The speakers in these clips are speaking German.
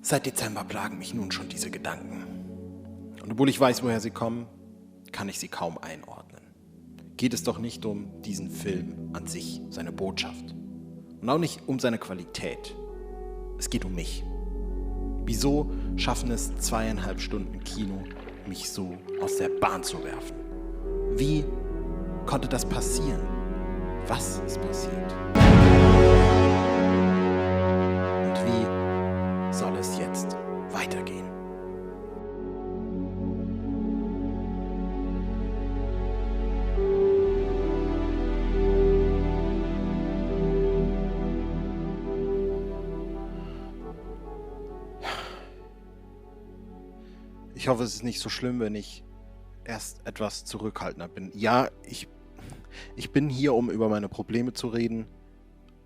Seit Dezember plagen mich nun schon diese Gedanken. Und obwohl ich weiß, woher sie kommen, kann ich sie kaum einordnen. Geht es doch nicht um diesen Film an sich, seine Botschaft. Und auch nicht um seine Qualität. Es geht um mich. Wieso schaffen es 2,5 Stunden Kino, mich so aus der Bahn zu werfen? Wie konnte das passieren? Was ist passiert? Und wie soll es jetzt weitergehen? Ich hoffe, es ist nicht so schlimm, wenn ich erst etwas zurückhaltender bin. Ja, ich bin hier, um über meine Probleme zu reden,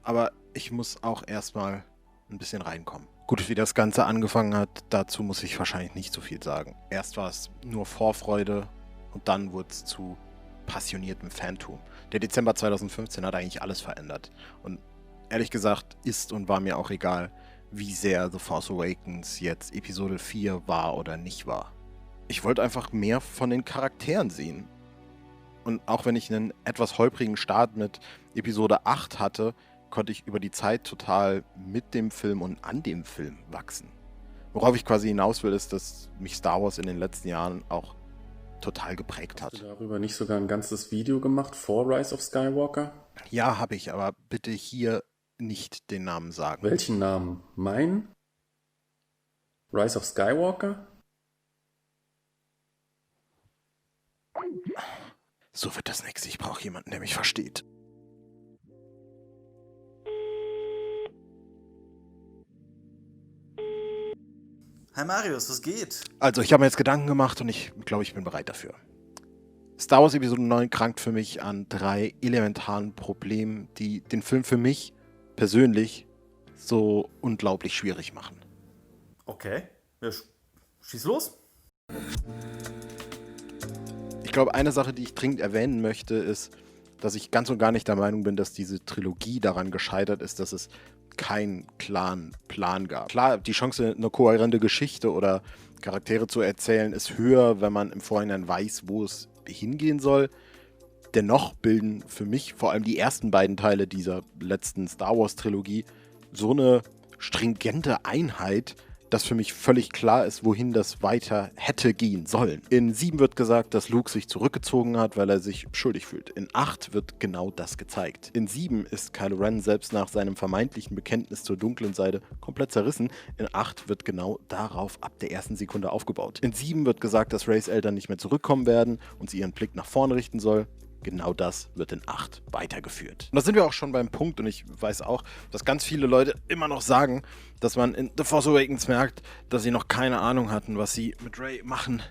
aber ich muss auch erstmal ein bisschen reinkommen. Gut, wie das Ganze angefangen hat, dazu muss ich wahrscheinlich nicht so viel sagen. Erst war es nur Vorfreude und dann wurde es zu passioniertem Fantum. Der Dezember 2015 hat eigentlich alles verändert. Und ehrlich gesagt ist und war mir auch egal, wie sehr The Force Awakens jetzt Episode 4 war oder nicht war. Ich wollte einfach mehr von den Charakteren sehen. Und auch wenn ich einen etwas holprigen Start mit Episode 8 hatte, konnte ich über die Zeit total mit dem Film und an dem Film wachsen. Worauf ich quasi hinaus will, ist, dass mich Star Wars in den letzten Jahren auch total geprägt hat. Hast du darüber nicht sogar ein ganzes Video gemacht vor Rise of Skywalker? Ja, habe ich, aber bitte hier nicht den Namen sagen. Welchen Namen? Mein? Rise of Skywalker? So wird das nichts. Ich brauche jemanden, der mich versteht. Hi Marius, was geht? Also, ich habe mir jetzt Gedanken gemacht und ich glaube, ich bin bereit dafür. Star Wars Episode 9 krankt für mich an 3 elementaren Problemen, die den Film für mich persönlich so unglaublich schwierig machen. Okay, ja, schieß los. Ich glaube, eine Sache, die ich dringend erwähnen möchte, ist, dass ich ganz und gar nicht der Meinung bin, dass diese Trilogie daran gescheitert ist, dass es keinen klaren Plan gab. Klar, die Chance, eine kohärente Geschichte oder Charaktere zu erzählen, ist höher, wenn man im Vorhinein weiß, wo es hingehen soll. Dennoch bilden für mich vor allem die ersten beiden Teile dieser letzten Star Wars Trilogie so eine stringente Einheit, dass für mich völlig klar ist, wohin das weiter hätte gehen sollen. In 7 wird gesagt, dass Luke sich zurückgezogen hat, weil er sich schuldig fühlt. In 8 wird genau das gezeigt. In 7 ist Kylo Ren selbst nach seinem vermeintlichen Bekenntnis zur dunklen Seite komplett zerrissen. In 8 wird genau darauf ab der ersten Sekunde aufgebaut. In 7 wird gesagt, dass Reys Eltern nicht mehr zurückkommen werden und sie ihren Blick nach vorne richten soll. Genau das wird in 8 weitergeführt. Und da sind wir auch schon beim Punkt und ich weiß auch, dass ganz viele Leute immer noch sagen, dass man in The Force Awakens merkt, dass sie noch keine Ahnung hatten, was sie mit Rey machen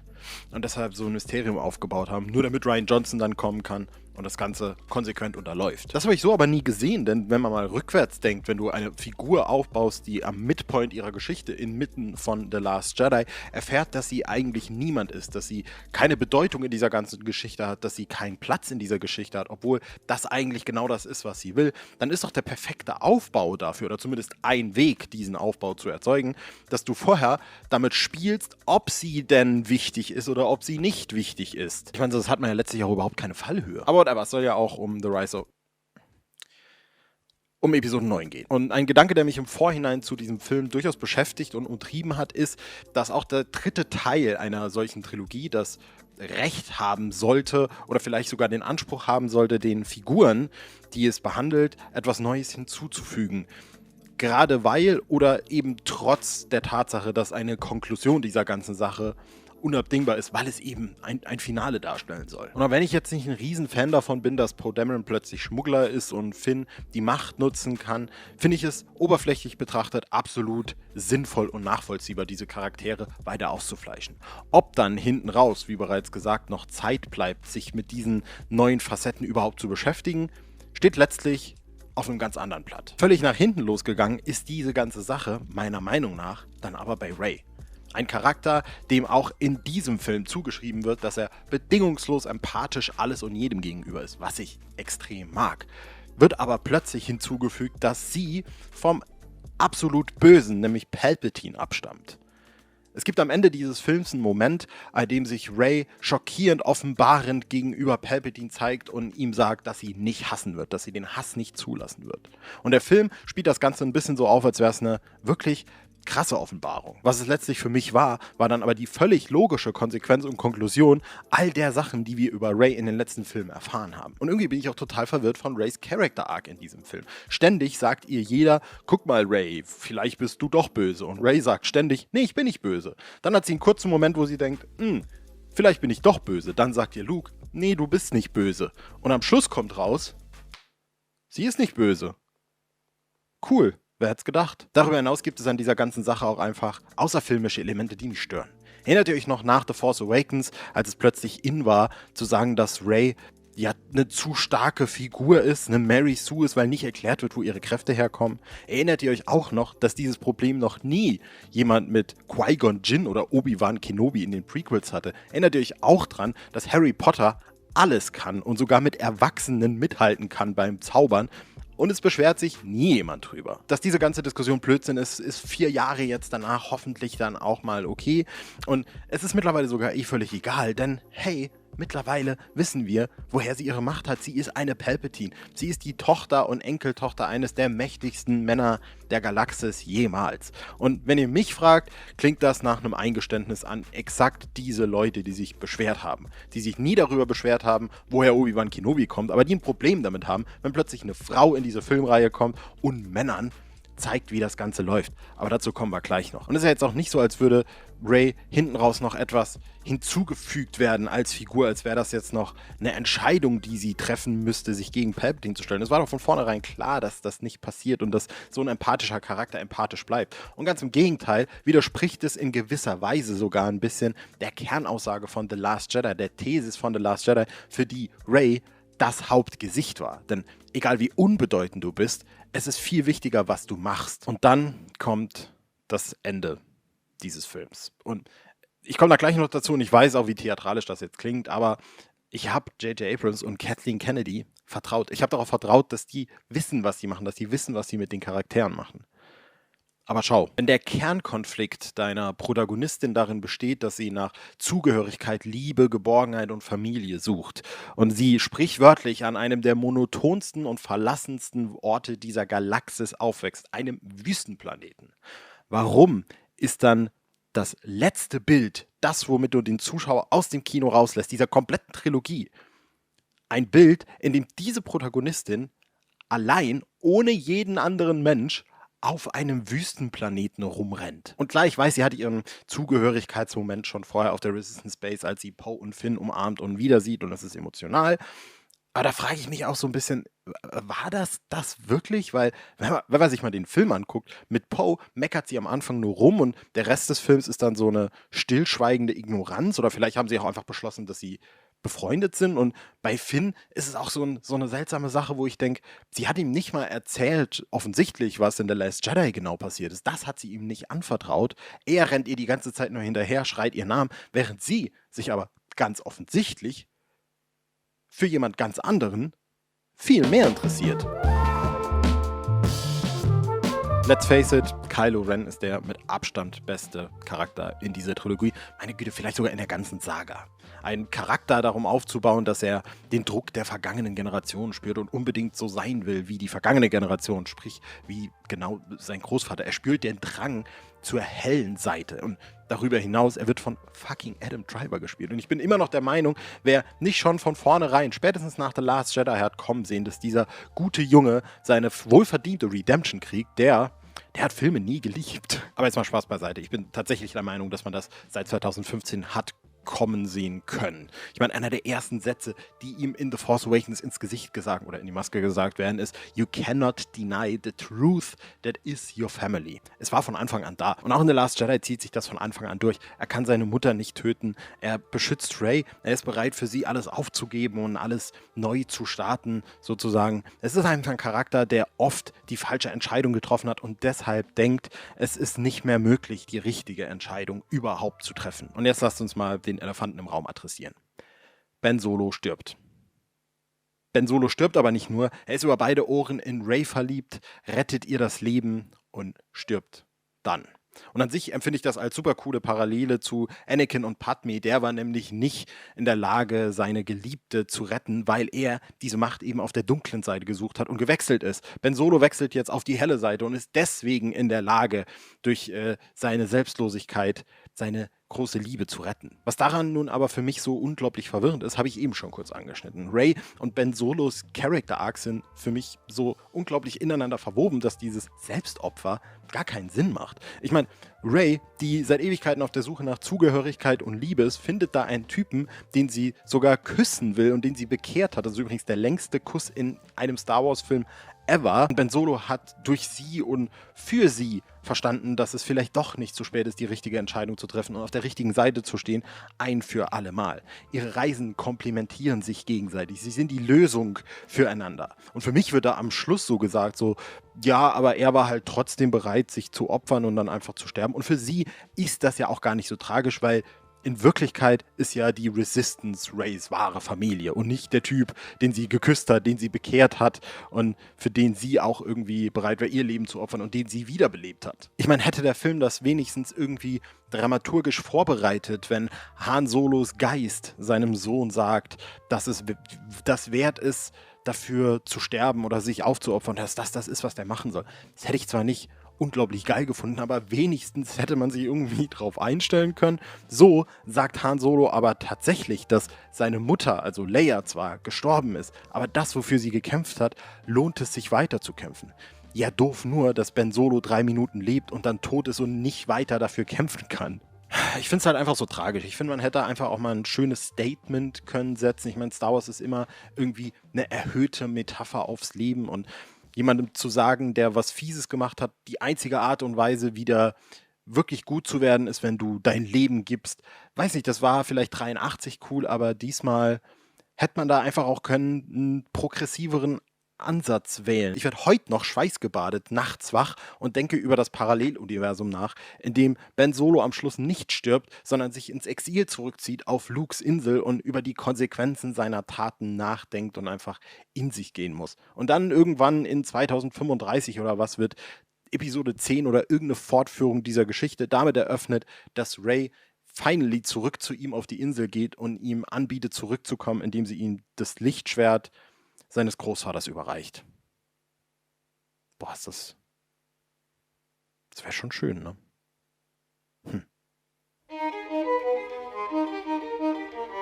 und deshalb so ein Mysterium aufgebaut haben, nur damit Rian Johnson dann kommen kann und das Ganze konsequent unterläuft. Das habe ich so aber nie gesehen, denn wenn man mal rückwärts denkt, wenn du eine Figur aufbaust, die am Midpoint ihrer Geschichte inmitten von The Last Jedi erfährt, dass sie eigentlich niemand ist, dass sie keine Bedeutung in dieser ganzen Geschichte hat, dass sie keinen Platz in dieser Geschichte hat, obwohl das eigentlich genau das ist, was sie will, dann ist doch der perfekte Aufbau dafür, oder zumindest ein Weg, diesen Aufbau zu erzeugen, dass du vorher damit spielst, ob sie denn wichtig ist oder ob sie nicht wichtig ist. Ich meine, das hat man ja letztlich auch überhaupt keine Fallhöhe. Aber es soll ja auch um Episode 9 gehen. Und ein Gedanke, der mich im Vorhinein zu diesem Film durchaus beschäftigt und umtrieben hat, ist, dass auch der dritte Teil einer solchen Trilogie das Recht haben sollte oder vielleicht sogar den Anspruch haben sollte, den Figuren, die es behandelt, etwas Neues hinzuzufügen. Gerade weil oder eben trotz der Tatsache, dass eine Konklusion dieser ganzen Sache unabdingbar ist, weil es eben ein Finale darstellen soll. Und auch wenn ich jetzt nicht ein Riesenfan davon bin, dass Poe Dameron plötzlich Schmuggler ist und Finn die Macht nutzen kann, finde ich es oberflächlich betrachtet absolut sinnvoll und nachvollziehbar, diese Charaktere weiter auszufleischen. Ob dann hinten raus, wie bereits gesagt, noch Zeit bleibt, sich mit diesen neuen Facetten überhaupt zu beschäftigen, steht letztlich auf einem ganz anderen Blatt. Völlig nach hinten losgegangen ist diese ganze Sache, meiner Meinung nach, dann aber bei Rey. Ein Charakter, dem auch in diesem Film zugeschrieben wird, dass er bedingungslos empathisch alles und jedem gegenüber ist, was ich extrem mag. Wird aber plötzlich hinzugefügt, dass sie vom absolut Bösen, nämlich Palpatine, abstammt. Es gibt am Ende dieses Films einen Moment, an dem sich Rey schockierend offenbarend gegenüber Palpatine zeigt und ihm sagt, dass sie nicht hassen wird, dass sie den Hass nicht zulassen wird. Und der Film spielt das Ganze ein bisschen so auf, als wäre es eine wirklich krasse Offenbarung. Was es letztlich für mich war dann aber die völlig logische Konsequenz und Konklusion all der Sachen, die wir über Rey in den letzten Filmen erfahren haben. Und irgendwie bin ich auch total verwirrt von Reys Character Arc in diesem Film. Ständig sagt ihr jeder, guck mal Rey, vielleicht bist du doch böse. Und Rey sagt ständig, nee, ich bin nicht böse. Dann hat sie einen kurzen Moment, wo sie denkt, vielleicht bin ich doch böse. Dann sagt ihr Luke, nee, du bist nicht böse. Und am Schluss kommt raus, sie ist nicht böse. Cool. Wer hätte es gedacht? Darüber hinaus gibt es an dieser ganzen Sache auch einfach außerfilmische Elemente, die mich stören. Erinnert ihr euch noch nach The Force Awakens, als es plötzlich in war, zu sagen, dass Rey ja eine zu starke Figur ist, eine Mary Sue ist, weil nicht erklärt wird, wo ihre Kräfte herkommen? Erinnert ihr euch auch noch, dass dieses Problem noch nie jemand mit Qui-Gon Jinn oder Obi-Wan Kenobi in den Prequels hatte? Erinnert ihr euch auch dran, dass Harry Potter alles kann und sogar mit Erwachsenen mithalten kann beim Zaubern? Und es beschwert sich nie jemand drüber. Dass diese ganze Diskussion Blödsinn ist, ist 4 Jahre jetzt danach hoffentlich dann auch mal okay. Und es ist mittlerweile sogar völlig egal, denn hey, mittlerweile wissen wir, woher sie ihre Macht hat. Sie ist eine Palpatine. Sie ist die Tochter und Enkeltochter eines der mächtigsten Männer der Galaxis jemals. Und wenn ihr mich fragt, klingt das nach einem Eingeständnis an exakt diese Leute, die sich beschwert haben. Die sich nie darüber beschwert haben, woher Obi-Wan Kenobi kommt, aber die ein Problem damit haben, wenn plötzlich eine Frau in diese Filmreihe kommt und Männern zeigt, wie das Ganze läuft. Aber dazu kommen wir gleich noch. Und es ist ja jetzt auch nicht so, als würde Rey hinten raus noch etwas hinzugefügt werden als Figur, als wäre das jetzt noch eine Entscheidung, die sie treffen müsste, sich gegen Palpatine zu stellen. Es war doch von vornherein klar, dass das nicht passiert und dass so ein empathischer Charakter empathisch bleibt. Und ganz im Gegenteil widerspricht es in gewisser Weise sogar ein bisschen der Kernaussage von The Last Jedi, der Thesis von The Last Jedi, für die Rey das Hauptgesicht war. Denn egal wie unbedeutend du bist, es ist viel wichtiger, was du machst. Und dann kommt das Ende dieses Films. Und ich komme da gleich noch dazu und ich weiß auch, wie theatralisch das jetzt klingt, aber ich habe J.J. Abrams und Kathleen Kennedy vertraut. Ich habe darauf vertraut, dass die wissen, was sie machen, dass die wissen, was sie mit den Charakteren machen. Aber schau, wenn der Kernkonflikt deiner Protagonistin darin besteht, dass sie nach Zugehörigkeit, Liebe, Geborgenheit und Familie sucht und sie sprichwörtlich an einem der monotonsten und verlassensten Orte dieser Galaxis aufwächst, einem Wüstenplaneten, warum ist dann das letzte Bild, das, womit du den Zuschauer aus dem Kino rauslässt, dieser kompletten Trilogie, ein Bild, in dem diese Protagonistin allein, ohne jeden anderen Mensch, auf einem Wüstenplaneten rumrennt. Und klar, ich weiß, sie hatte ihren Zugehörigkeitsmoment schon vorher auf der Resistance Base, als sie Poe und Finn umarmt und wieder sieht und das ist emotional. Aber da frage ich mich auch so ein bisschen, war das wirklich? Weil, wenn man sich mal den Film anguckt, mit Poe meckert sie am Anfang nur rum und der Rest des Films ist dann so eine stillschweigende Ignoranz oder vielleicht haben sie auch einfach beschlossen, dass sie befreundet sind. Und bei Finn ist es auch so eine seltsame Sache, wo ich denke, sie hat ihm nicht mal erzählt, offensichtlich, was in The Last Jedi genau passiert ist. Das hat sie ihm nicht anvertraut. Er rennt ihr die ganze Zeit nur hinterher, schreit ihren Namen, während sie sich aber ganz offensichtlich für jemand ganz anderen viel mehr interessiert. Let's face it, Kylo Ren ist der mit Abstand beste Charakter in dieser Trilogie. Meine Güte, vielleicht sogar in der ganzen Saga. Ein Charakter darum aufzubauen, dass er den Druck der vergangenen Generation spürt und unbedingt so sein will wie die vergangene Generation, sprich wie genau sein Großvater. Er spürt den Drang zur hellen Seite und darüber hinaus, er wird von fucking Adam Driver gespielt. Und ich bin immer noch der Meinung, wer nicht schon von vornherein, spätestens nach The Last Jedi hat kommen sehen, dass dieser gute Junge seine wohlverdiente Redemption kriegt, der hat Filme nie geliebt. Aber jetzt mal Spaß beiseite. Ich bin tatsächlich der Meinung, dass man das seit 2015 hat kommen sehen können. Ich meine, einer der ersten Sätze, die ihm in The Force Awakens ins Gesicht gesagt oder in die Maske gesagt werden, ist "You cannot deny the truth that is your family." Es war von Anfang an da. Und auch in The Last Jedi zieht sich das von Anfang an durch. Er kann seine Mutter nicht töten. Er beschützt Rey. Er ist bereit, für sie alles aufzugeben und alles neu zu starten, sozusagen. Es ist einfach ein Charakter, der oft die falsche Entscheidung getroffen hat und deshalb denkt, es ist nicht mehr möglich, die richtige Entscheidung überhaupt zu treffen. Und jetzt lasst uns mal den Elefanten im Raum adressieren. Ben Solo stirbt. Ben Solo stirbt aber nicht nur, er ist über beide Ohren in Rey verliebt, rettet ihr das Leben und stirbt dann. Und an sich empfinde ich das als super coole Parallele zu Anakin und Padmé. Der war nämlich nicht in der Lage, seine Geliebte zu retten, weil er diese Macht eben auf der dunklen Seite gesucht hat und gewechselt ist. Ben Solo wechselt jetzt auf die helle Seite und ist deswegen in der Lage, durch seine Selbstlosigkeit seine große Liebe zu retten. Was daran nun aber für mich so unglaublich verwirrend ist, habe ich eben schon kurz angeschnitten. Rey und Ben Solos Character Arcs sind für mich so unglaublich ineinander verwoben, dass dieses Selbstopfer gar keinen Sinn macht. Ich meine, Rey, die seit Ewigkeiten auf der Suche nach Zugehörigkeit und Liebe ist, findet da einen Typen, den sie sogar küssen will und den sie bekehrt hat. Das ist übrigens der längste Kuss in einem Star Wars Film ever. Ben Solo hat durch sie und für sie verstanden, dass es vielleicht doch nicht zu spät ist, die richtige Entscheidung zu treffen und auf der richtigen Seite zu stehen, ein für alle Mal. Ihre Reisen komplementieren sich gegenseitig. Sie sind die Lösung füreinander. Und für mich wird da am Schluss so gesagt, so, ja, aber er war halt trotzdem bereit, sich zu opfern und dann einfach zu sterben. Und für sie ist das ja auch gar nicht so tragisch, weil in Wirklichkeit ist ja die Resistance Reys wahre Familie und nicht der Typ, den sie geküsst hat, den sie bekehrt hat und für den sie auch irgendwie bereit war, ihr Leben zu opfern und den sie wiederbelebt hat. Ich meine, hätte der Film das wenigstens irgendwie dramaturgisch vorbereitet, wenn Han Solos Geist seinem Sohn sagt, dass es das wert ist, dafür zu sterben oder sich aufzuopfern, dass das ist, was der machen soll. Das hätte ich zwar nicht unglaublich geil gefunden, aber wenigstens hätte man sich irgendwie drauf einstellen können. So sagt Han Solo aber tatsächlich, dass seine Mutter, also Leia, zwar gestorben ist, aber das, wofür sie gekämpft hat, lohnt es sich weiter zu kämpfen. Ja, doof nur, dass Ben Solo 3 Minuten lebt und dann tot ist und nicht weiter dafür kämpfen kann. Ich finde es halt einfach so tragisch. Ich finde, man hätte einfach auch mal ein schönes Statement können setzen. Ich meine, Star Wars ist immer irgendwie eine erhöhte Metapher aufs Leben und jemandem zu sagen, der was Fieses gemacht hat, die einzige Art und Weise, wieder wirklich gut zu werden, ist, wenn du dein Leben gibst. Weiß nicht, das war vielleicht 83 cool, aber diesmal hätte man da einfach auch einen progressiveren Ansatz wählen. Ich werde heute noch schweißgebadet, nachts wach und denke über das Paralleluniversum nach, in dem Ben Solo am Schluss nicht stirbt, sondern sich ins Exil zurückzieht auf Lukes Insel und über die Konsequenzen seiner Taten nachdenkt und einfach in sich gehen muss. Und dann irgendwann in 2035 oder was wird Episode 10 oder irgendeine Fortführung dieser Geschichte damit eröffnet, dass Rey finally zurück zu ihm auf die Insel geht und ihm anbietet, zurückzukommen, indem sie ihm das Lichtschwert seines Großvaters überreicht. Boah, das wäre schon schön, ne?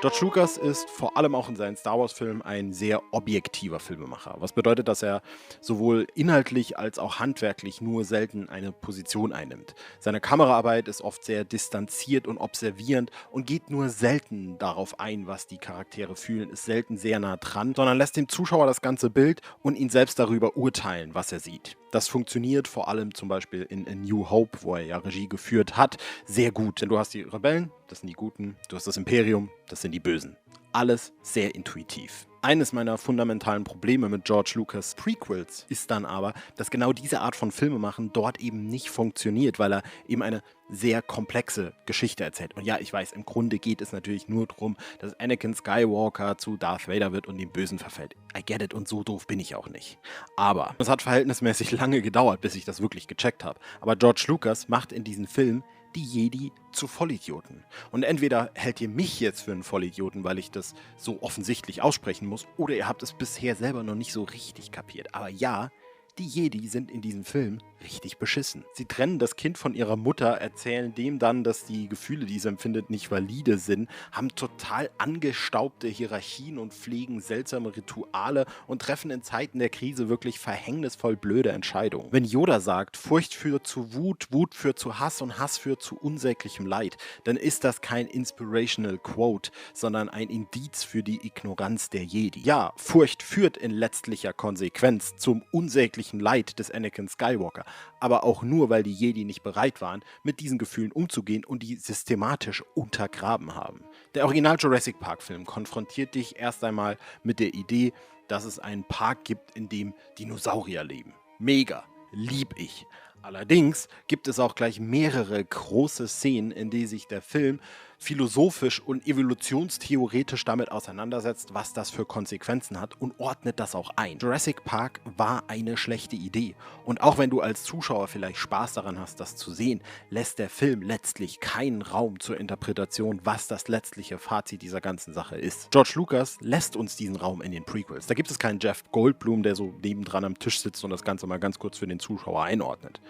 George Lucas ist vor allem auch in seinen Star Wars-Filmen ein sehr objektiver Filmemacher. Was bedeutet, dass er sowohl inhaltlich als auch handwerklich nur selten eine Position einnimmt. Seine Kameraarbeit ist oft sehr distanziert und observierend und geht nur selten darauf ein, was die Charaktere fühlen, ist selten sehr nah dran, sondern lässt dem Zuschauer das ganze Bild und ihn selbst darüber urteilen, was er sieht. Das funktioniert vor allem zum Beispiel in A New Hope, wo er ja Regie geführt hat, sehr gut. Denn du hast die Rebellen, das sind die Guten, du hast das Imperium, das sind die Bösen. Alles sehr intuitiv. Eines meiner fundamentalen Probleme mit George Lucas Prequels ist dann aber, dass genau diese Art von Filmemachen dort eben nicht funktioniert, weil er eben eine sehr komplexe Geschichte erzählt. Und ja, ich weiß, im Grunde geht es natürlich nur darum, dass Anakin Skywalker zu Darth Vader wird und dem Bösen verfällt. I get it, und so doof bin ich auch nicht. Aber es hat verhältnismäßig lange gedauert, bis ich das wirklich gecheckt habe. Aber George Lucas macht in diesen Film die Jedi zu Vollidioten. Und entweder hält ihr mich jetzt für einen Vollidioten, weil ich das so offensichtlich aussprechen muss, oder ihr habt es bisher selber noch nicht so richtig kapiert. Aber ja, die Jedi sind in diesem Film richtig beschissen. Sie trennen das Kind von ihrer Mutter, erzählen dem dann, dass die Gefühle, die es empfindet, nicht valide sind, haben total angestaubte Hierarchien und pflegen seltsame Rituale und treffen in Zeiten der Krise wirklich verhängnisvoll blöde Entscheidungen. Wenn Yoda sagt, Furcht führt zu Wut, Wut führt zu Hass und Hass führt zu unsäglichem Leid, dann ist das kein inspirational Quote, sondern ein Indiz für die Ignoranz der Jedi. Ja, Furcht führt in letztlicher Konsequenz zum unsäglichen Leid des Anakin Skywalker, aber auch nur, weil die Jedi nicht bereit waren, mit diesen Gefühlen umzugehen und die systematisch untergraben haben. Der Original Jurassic Park Film konfrontiert dich erst einmal mit der Idee, dass es einen Park gibt, in dem Dinosaurier leben. Mega, lieb ich. Allerdings gibt es auch gleich mehrere große Szenen, in denen sich der Film philosophisch und evolutionstheoretisch damit auseinandersetzt, was das für Konsequenzen hat und ordnet das auch ein. Jurassic Park war eine schlechte Idee. Und auch wenn du als Zuschauer vielleicht Spaß daran hast, das zu sehen, lässt der Film letztlich keinen Raum zur Interpretation, was das letztliche Fazit dieser ganzen Sache ist. George Lucas lässt uns diesen Raum in den Prequels. Da gibt es keinen Jeff Goldblum, der so nebendran am Tisch sitzt und das Ganze mal ganz kurz für den Zuschauer einordnet.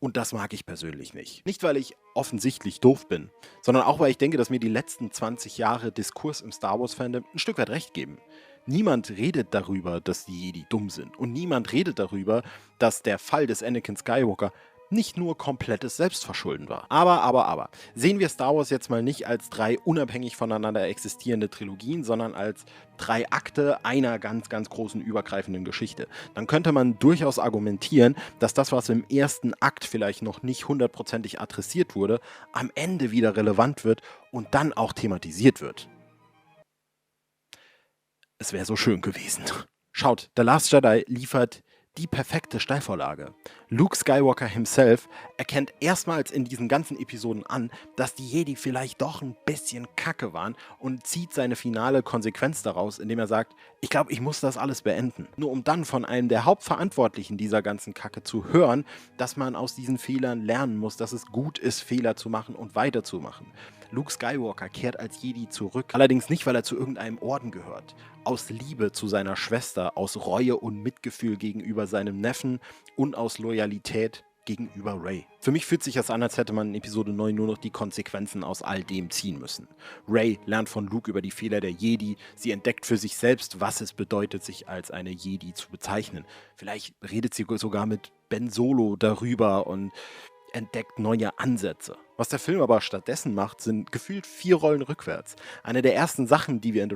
Und das mag ich persönlich nicht. Nicht, weil ich offensichtlich doof bin, sondern auch, weil ich denke, dass mir die letzten 20 Jahre Diskurs im Star Wars-Fandom ein Stück weit recht geben. Niemand redet darüber, dass die Jedi dumm sind. Und niemand redet darüber, dass der Fall des Anakin Skywalker nicht nur komplettes Selbstverschulden war. Aber, sehen wir Star Wars jetzt mal nicht als 3 unabhängig voneinander existierende Trilogien, sondern als 3 Akte einer ganz, ganz großen übergreifenden Geschichte. Dann könnte man durchaus argumentieren, dass das, was im ersten Akt vielleicht noch nicht hundertprozentig adressiert wurde, am Ende wieder relevant wird und dann auch thematisiert wird. Es wäre so schön gewesen. Schaut, The Last Jedi liefert die perfekte Steilvorlage. Luke Skywalker himself erkennt erstmals in diesen ganzen Episoden an, dass die Jedi vielleicht doch ein bisschen kacke waren und zieht seine finale Konsequenz daraus, indem er sagt, ich glaube, ich muss das alles beenden. Nur um dann von einem der Hauptverantwortlichen dieser ganzen Kacke zu hören, dass man aus diesen Fehlern lernen muss, dass es gut ist, Fehler zu machen und weiterzumachen. Luke Skywalker kehrt als Jedi zurück, allerdings nicht, weil er zu irgendeinem Orden gehört. Aus Liebe zu seiner Schwester, aus Reue und Mitgefühl gegenüber seinem Neffen und aus Loyalität gegenüber Rey. Für mich fühlt sich das an, als hätte man in Episode 9 nur noch die Konsequenzen aus all dem ziehen müssen. Rey lernt von Luke über die Fehler der Jedi, sie entdeckt für sich selbst, was es bedeutet, sich als eine Jedi zu bezeichnen. Vielleicht redet sie sogar mit Ben Solo darüber und entdeckt neue Ansätze. Was der Film aber stattdessen macht, sind gefühlt 4 Rollen rückwärts. Eine der ersten Sachen, die wir in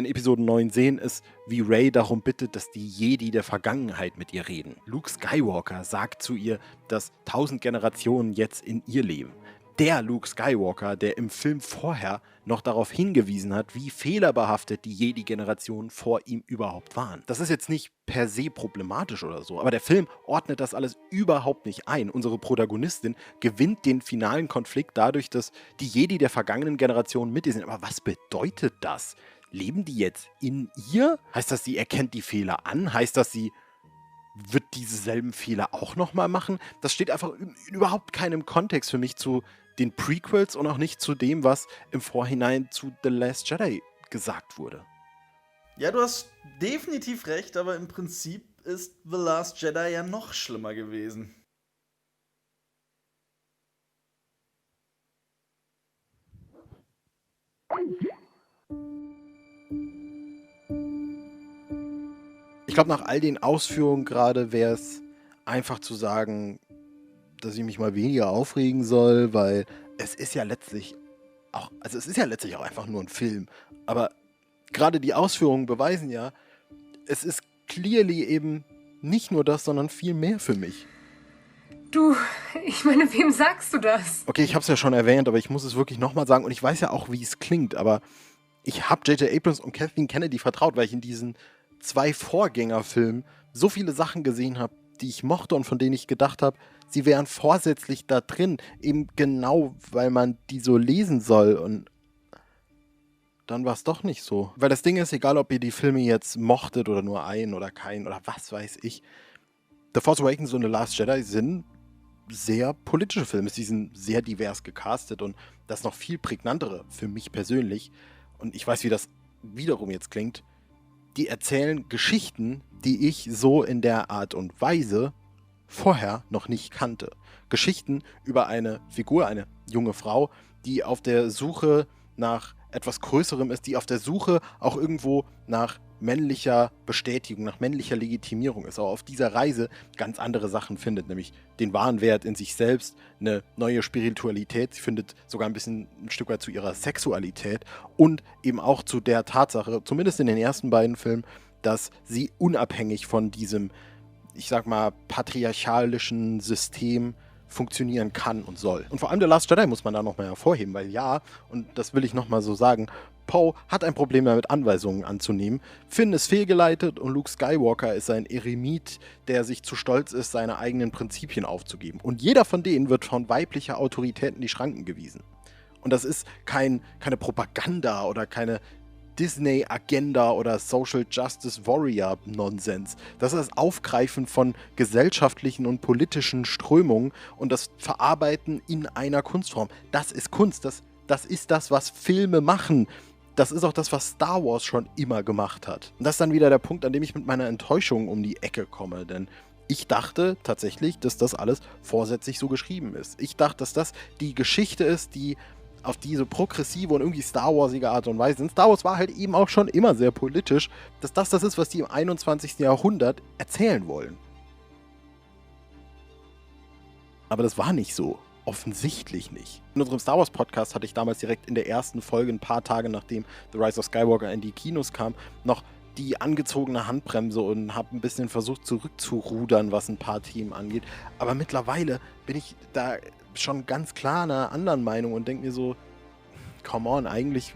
Episode 9 sehen, ist, wie Rey darum bittet, dass die Jedi der Vergangenheit mit ihr reden. Luke Skywalker sagt zu ihr, dass 1000 Generationen jetzt in ihr leben. Der Luke Skywalker, der im Film vorher noch darauf hingewiesen hat, wie fehlerbehaftet die Jedi-Generationen vor ihm überhaupt waren. Das ist jetzt nicht per se problematisch oder so, aber der Film ordnet das alles überhaupt nicht ein. Unsere Protagonistin gewinnt den finalen Konflikt dadurch, dass die Jedi der vergangenen Generationen mit ihr sind. Aber was bedeutet das? Leben die jetzt in ihr? Heißt das, sie erkennt die Fehler an? Heißt das, sie wird dieselben Fehler auch nochmal machen? Das steht einfach in überhaupt keinem Kontext für mich zu den Prequels und auch nicht zu dem, was im Vorhinein zu The Last Jedi gesagt wurde. Ja, du hast definitiv recht, aber im Prinzip ist The Last Jedi ja noch schlimmer gewesen. Ich glaube, nach all den Ausführungen gerade wäre es einfach zu sagen, dass ich mich mal weniger aufregen soll, weil es ist ja letztlich auch einfach nur ein Film. Aber gerade die Ausführungen beweisen ja, es ist clearly eben nicht nur das, sondern viel mehr für mich. Du, ich meine, wem sagst du das? Okay, ich habe es ja schon erwähnt, aber ich muss es wirklich nochmal sagen und ich weiß ja auch, wie es klingt, aber ich habe J.J. Abrams und Kathleen Kennedy vertraut, weil ich in diesen 2 Vorgängerfilmen so viele Sachen gesehen habe, die ich mochte und von denen ich gedacht habe, sie wären vorsätzlich da drin, eben genau, weil man die so lesen soll und dann war es doch nicht so. Weil das Ding ist, egal ob ihr die Filme jetzt mochtet oder nur einen oder keinen oder was weiß ich, The Force Awakens und The Last Jedi sind sehr politische Filme. Sie sind sehr divers gecastet und das noch viel prägnantere für mich persönlich, und ich weiß, wie das wiederum jetzt klingt, die erzählen Geschichten, die ich so in der Art und Weise vorher noch nicht kannte. Geschichten über eine Figur, eine junge Frau, die auf der Suche nach etwas Größerem ist, die auf der Suche auch irgendwo nach männlicher Bestätigung, nach männlicher Legitimierung ist, aber auf dieser Reise ganz andere Sachen findet, nämlich den wahren Wert in sich selbst, eine neue Spiritualität, sie findet sogar ein Stück weit zu ihrer Sexualität und eben auch zu der Tatsache, zumindest in den ersten beiden Filmen, dass sie unabhängig von diesem, ich sag mal, patriarchalischen System funktionieren kann und soll. Und vor allem The Last Jedi muss man da nochmal hervorheben, weil ja, und das will ich nochmal so sagen, Poe hat ein Problem damit, Anweisungen anzunehmen. Finn ist fehlgeleitet und Luke Skywalker ist ein Eremit, der sich zu stolz ist, seine eigenen Prinzipien aufzugeben. Und jeder von denen wird von weiblicher Autorität in die Schranken gewiesen. Und das ist keine Propaganda oder keine Disney-Agenda oder Social Justice Warrior-Nonsens. Das ist das Aufgreifen von gesellschaftlichen und politischen Strömungen und das Verarbeiten in einer Kunstform. Das ist Kunst. Das ist das, was Filme machen. Das ist auch das, was Star Wars schon immer gemacht hat. Und das ist dann wieder der Punkt, an dem ich mit meiner Enttäuschung um die Ecke komme. Denn ich dachte tatsächlich, dass das alles vorsätzlich so geschrieben ist. Ich dachte, dass das die Geschichte ist, die auf diese progressive und irgendwie Star Warsige Art und Weise. Star Wars war halt eben auch schon immer sehr politisch, dass das ist, was die im 21. Jahrhundert erzählen wollen. Aber das war nicht so. Offensichtlich nicht. In unserem Star Wars Podcast hatte ich damals direkt in der ersten Folge, ein paar Tage nachdem The Rise of Skywalker in die Kinos kam, noch die angezogene Handbremse und habe ein bisschen versucht zurückzurudern, was ein paar Themen angeht. Aber mittlerweile bin ich da schon ganz klar einer anderen Meinung und denke mir so, come on, eigentlich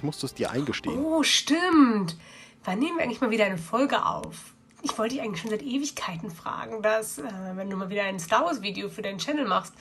musst du es dir eingestehen. Oh, stimmt. Wann nehmen wir eigentlich mal wieder eine Folge auf? Ich wollte dich eigentlich schon seit Ewigkeiten fragen, dass, wenn du mal wieder ein Star Wars Video für deinen Channel machst,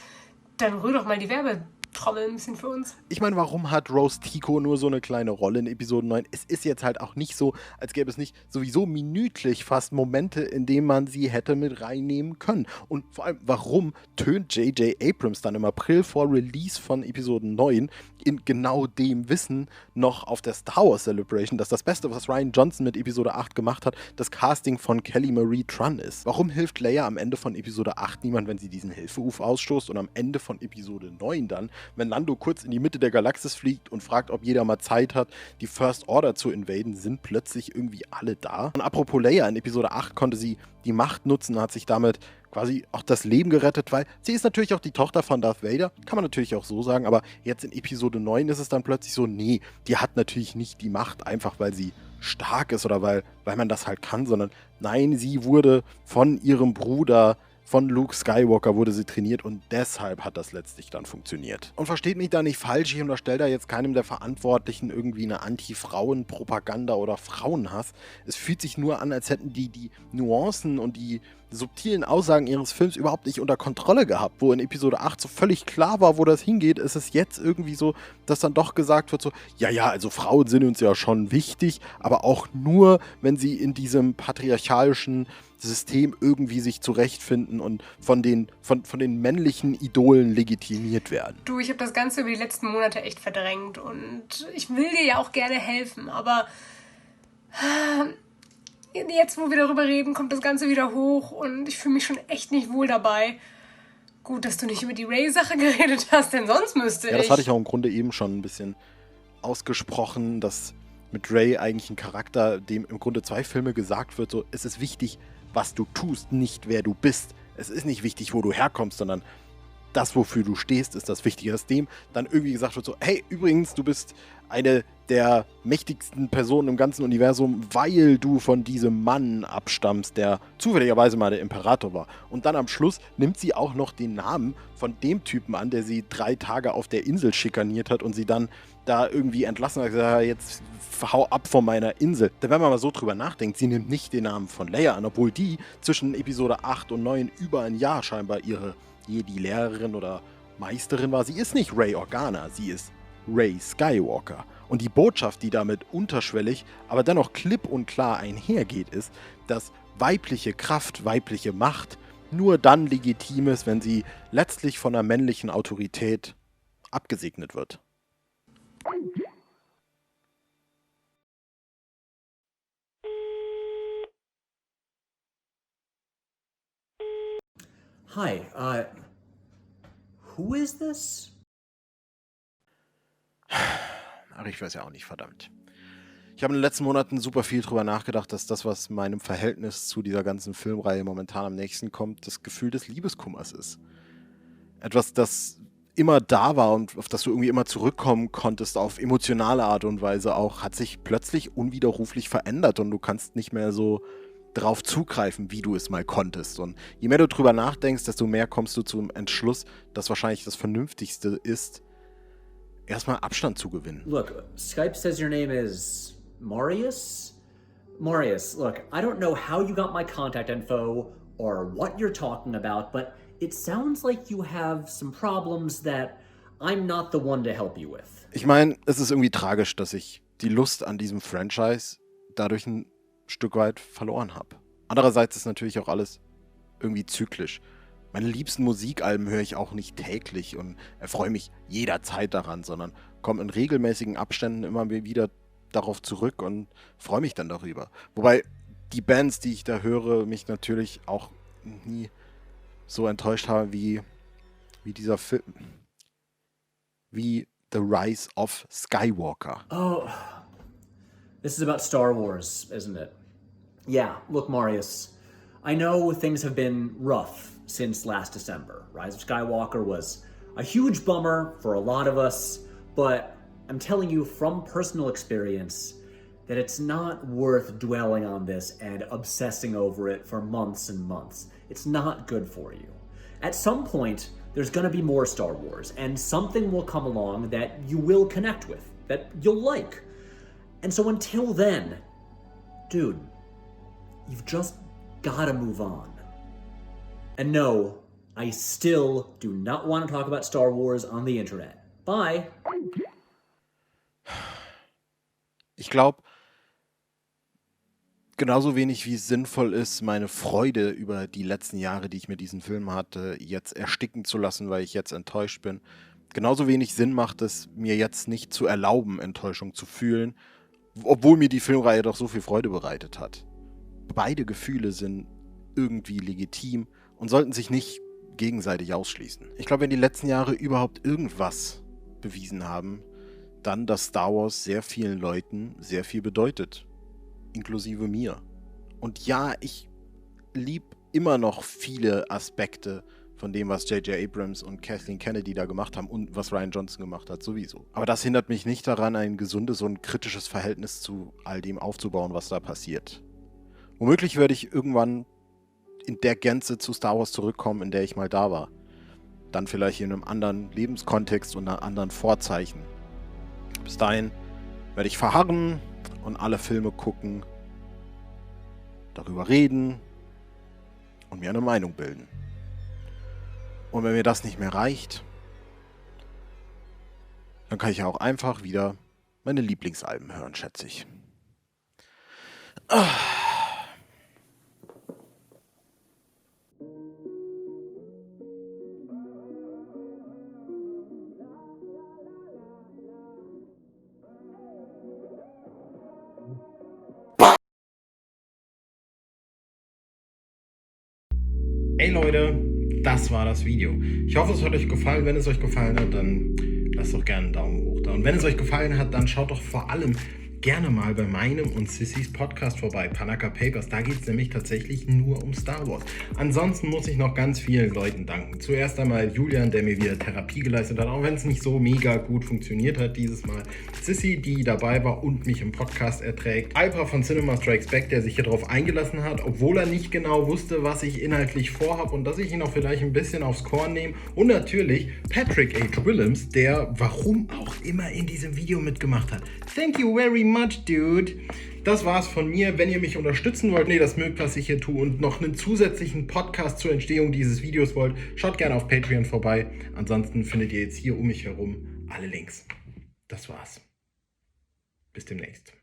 dann rühr doch mal die Werbetrommel ein bisschen für uns. Ich meine, warum hat Rose Tico nur so eine kleine Rolle in Episode 9? Es ist jetzt halt auch nicht so, als gäbe es nicht sowieso minütlich fast Momente, in denen man sie hätte mit reinnehmen können. Und vor allem, warum tönt J.J. Abrams dann im April vor Release von Episode 9 in genau dem Wissen noch auf der Star Wars Celebration, dass das Beste, was Rian Johnson mit Episode 8 gemacht hat, das Casting von Kelly Marie Tran ist? Warum hilft Leia am Ende von Episode 8 niemand, wenn sie diesen Hilferuf ausstoßt und am Ende von Episode 9 dann, wenn Lando kurz in die Mitte der Galaxis fliegt und fragt, ob jeder mal Zeit hat, die First Order zu invaden, sind plötzlich irgendwie alle da? Und apropos Leia, in Episode 8 konnte sie die Macht nutzen, hat sich damit quasi auch das Leben gerettet, weil sie ist natürlich auch die Tochter von Darth Vader, kann man natürlich auch so sagen, aber jetzt in Episode 9 ist es dann plötzlich so, nee, die hat natürlich nicht die Macht, einfach weil sie stark ist oder weil man das halt kann, sondern nein, sie wurde von ihrem Bruder, von Luke Skywalker wurde sie trainiert und deshalb hat das letztlich dann funktioniert. Und versteht mich da nicht falsch, ich unterstelle da jetzt keinem der Verantwortlichen irgendwie eine Anti-Frauen-Propaganda oder Frauenhass. Es fühlt sich nur an, als hätten die Nuancen und die subtilen Aussagen ihres Films überhaupt nicht unter Kontrolle gehabt. Wo in Episode 8 so völlig klar war, wo das hingeht, ist es jetzt irgendwie so, dass dann doch gesagt wird so, ja, also Frauen sind uns ja schon wichtig, aber auch nur, wenn sie in diesem patriarchalischen System irgendwie sich zurechtfinden und von den männlichen Idolen legitimiert werden. Du, ich habe das Ganze über die letzten Monate echt verdrängt und ich will dir ja auch gerne helfen, aber jetzt, wo wir darüber reden, kommt das Ganze wieder hoch und ich fühle mich schon echt nicht wohl dabei. Gut, dass du nicht über die Rey-Sache geredet hast, denn sonst müsste ich... Ja, das hatte ich auch im Grunde eben schon ein bisschen ausgesprochen, dass mit Rey eigentlich ein Charakter, dem im Grunde 2 Filme gesagt wird, so, es ist wichtig, was du tust, nicht wer du bist. Es ist nicht wichtig, wo du herkommst, sondern das, wofür du stehst, ist das Wichtige. Dass dem dann irgendwie gesagt wird so, hey, übrigens, du bist eine der mächtigsten Personen im ganzen Universum, weil du von diesem Mann abstammst, der zufälligerweise mal der Imperator war. Und dann am Schluss nimmt sie auch noch den Namen von dem Typen an, der sie 3 Tage auf der Insel schikaniert hat und sie dann da irgendwie entlassen hat, gesagt, ja, jetzt hau ab von meiner Insel. Denn wenn man mal so drüber nachdenkt, sie nimmt nicht den Namen von Leia an, obwohl die zwischen Episode 8 und 9 über ein Jahr scheinbar ihre Jedi-Lehrerin oder Meisterin war. Sie ist nicht Rey Organa, sie ist Rey Skywalker. Und die Botschaft, die damit unterschwellig, aber dennoch klipp und klar einhergeht, ist, dass weibliche Kraft, weibliche Macht nur dann legitim ist, wenn sie letztlich von einer männlichen Autorität abgesegnet wird. Hi, who is this? Ach, ich weiß ja auch nicht, verdammt. Ich habe in den letzten Monaten super viel drüber nachgedacht, dass das, was meinem Verhältnis zu dieser ganzen Filmreihe momentan am nächsten kommt, das Gefühl des Liebeskummers ist. Etwas, das immer da war und auf das du irgendwie immer zurückkommen konntest, auf emotionale Art und Weise auch, hat sich plötzlich unwiderruflich verändert und du kannst nicht mehr so drauf zugreifen, wie du es mal konntest. Und je mehr du drüber nachdenkst, desto mehr kommst du zum Entschluss, dass wahrscheinlich das Vernünftigste ist, erstmal Abstand zu gewinnen. Look, Skype says your name is Marius? Marius, look, I don't know how you got my contact info or what you're talking about, but it sounds like you have some problems that I'm not the one to help you with. Ich meine, es ist irgendwie tragisch, dass ich die Lust an diesem Franchise dadurch ein Stück weit verloren habe. Andererseits ist natürlich auch alles irgendwie zyklisch. Meine liebsten Musikalben höre ich auch nicht täglich und erfreue mich jederzeit daran, sondern komme in regelmäßigen Abständen immer wieder darauf zurück und freue mich dann darüber. Wobei die Bands, die ich da höre, mich natürlich auch nie so enttäuscht haben wie dieser Film. Wie The Rise of Skywalker. Oh, this is about Star Wars, isn't it? Yeah, look, Marius, I know things have been rough since last December. Rise of Skywalker was a huge bummer for a lot of us, but I'm telling you from personal experience that it's not worth dwelling on this and obsessing over it for months and months. It's not good for you. At some point, there's gonna be more Star Wars, and something will come along that you will connect with, that you'll like. And so until then, dude, you've just gotta move on. And no, I still do not want to talk about Star Wars on the internet. Bye. Ich glaube, genauso wenig wie es sinnvoll ist, meine Freude über die letzten Jahre, die ich mit diesem Film hatte, jetzt ersticken zu lassen, weil ich jetzt enttäuscht bin. Genauso wenig Sinn macht es, mir jetzt nicht zu erlauben, Enttäuschung zu fühlen, obwohl mir die Filmreihe doch so viel Freude bereitet hat. Beide Gefühle sind irgendwie legitim und sollten sich nicht gegenseitig ausschließen. Ich glaube, wenn die letzten Jahre überhaupt irgendwas bewiesen haben, dann, dass Star Wars sehr vielen Leuten sehr viel bedeutet. Inklusive mir. Und ja, ich liebe immer noch viele Aspekte von dem, was J.J. Abrams und Kathleen Kennedy da gemacht haben und was Rian Johnson gemacht hat, sowieso. Aber das hindert mich nicht daran, ein gesundes und kritisches Verhältnis zu all dem aufzubauen, was da passiert. Womöglich werde ich irgendwann in der Gänze zu Star Wars zurückkommen, in der ich mal da war. Dann vielleicht in einem anderen Lebenskontext und einer anderen Vorzeichen. Bis dahin werde ich verharren und alle Filme gucken, darüber reden und mir eine Meinung bilden. Und wenn mir das nicht mehr reicht, dann kann ich ja auch einfach wieder meine Lieblingsalben hören, schätze ich. Hey Leute, das war das Video. Ich hoffe, es hat euch gefallen. Wenn es euch gefallen hat, dann lasst doch gerne einen Daumen hoch da. Und wenn es euch gefallen hat, dann schaut doch vor allem gerne mal bei meinem und Sissys Podcast vorbei, Panaka Papers. Da geht es nämlich tatsächlich nur um Star Wars. Ansonsten muss ich noch ganz vielen Leuten danken. Zuerst einmal Julian, der mir wieder Therapie geleistet hat, auch wenn es nicht so mega gut funktioniert hat dieses Mal. Sissy, die dabei war und mich im Podcast erträgt. Alpa von Cinema Strikes Back, der sich hier drauf eingelassen hat, obwohl er nicht genau wusste, was ich inhaltlich vorhabe und dass ich ihn auch vielleicht ein bisschen aufs Korn nehme. Und natürlich Patrick H. Willems, der warum auch immer in diesem Video mitgemacht hat. Thank you very much, dude. Das war's von mir. Wenn ihr mich unterstützen wollt, das mögt, was ich hier tue und noch einen zusätzlichen Podcast zur Entstehung dieses Videos wollt, schaut gerne auf Patreon vorbei. Ansonsten findet ihr jetzt hier um mich herum alle Links. Das war's. Bis demnächst.